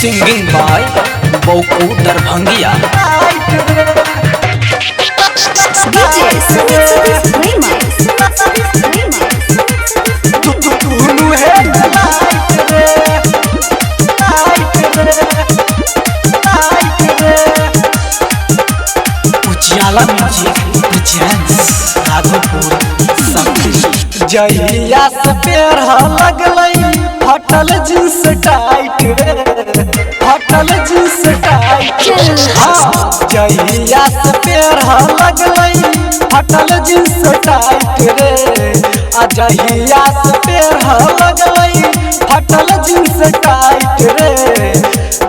Singing by Boku Darbhangia. DJ Sumit उजाला music presents Raghopur शक्ति। जहिया से पैर लगलई फटल जींस टाइट रे, फटल जींस टाइट। हाँ जहिया से पैर लगलई फटल जींस टाइट रे, आ जहिया से पैर लगलई फटल जींस टाइट रे।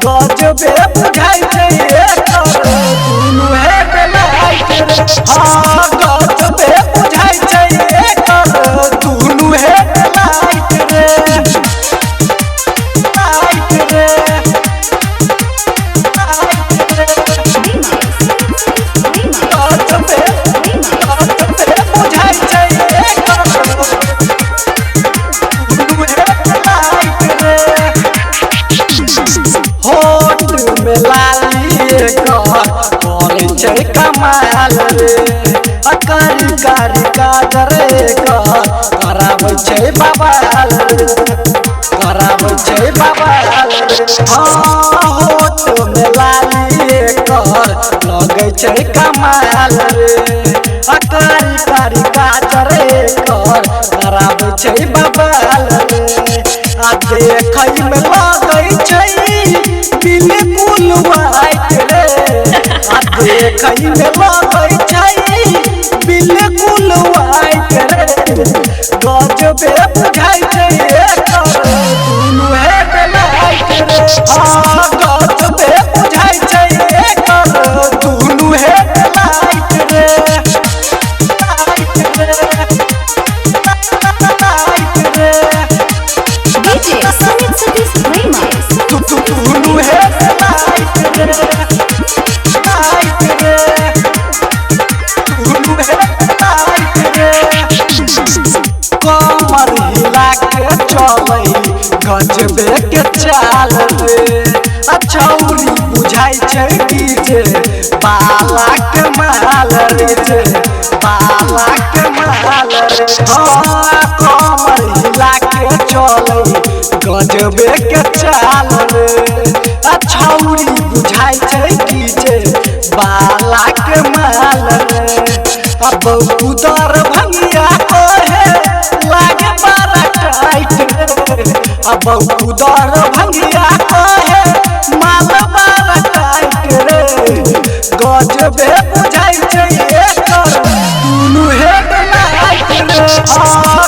गजबे बुझाई छै एकर दुनू है बेलाइट रे। हाँ गजबे बुझाई छै एकर दुनू है बेलाइट रे, लाइट रे, लाइट रे। गजबे बुझाई छै एकर दुनू है बेलाइट रे। होठ में लाली कॉले छै कमाल रे, अकारी कारी काजर कराबै छै बवाल रे, कराबै छै बवाल रे। हाँ होठ में लाली लगै छै कमाल रे, अकारी कारी काजर कराबै छै बवाल रे। आ देखै में लगै छै बिल्कुल वाइट रे, आ देखै में लगै छै बिल्कुल वाइट रे। गजबे बुझाई छै एकर दुनू है बेलाइट रे। हाँ गजबे बुझाई छै एकर दुनू है बेलाइट रे, लाइट रे, लाइट रे। DJ Sumit दुनू है लाइट रे, लाइट रे, दुनू है लाइट रे। कमर हिला के चलै गजबे के चाल रे, छौरी बुझाई छै डीजे बाला के माल रे, जे बाला के माल रे। हाँ कमर हिला के चलै गजबे के चाल रे, छौरी बुझाई छै डीजे बाला के माल रे। अब उदर भंगिया कहे लागे बड़ा टाइट रे, अब उदर भंगिया कहे माल बड़ा टाइट रे। गजबे बुझाई छै एकर दुनू है बेलाइट रे। हाँ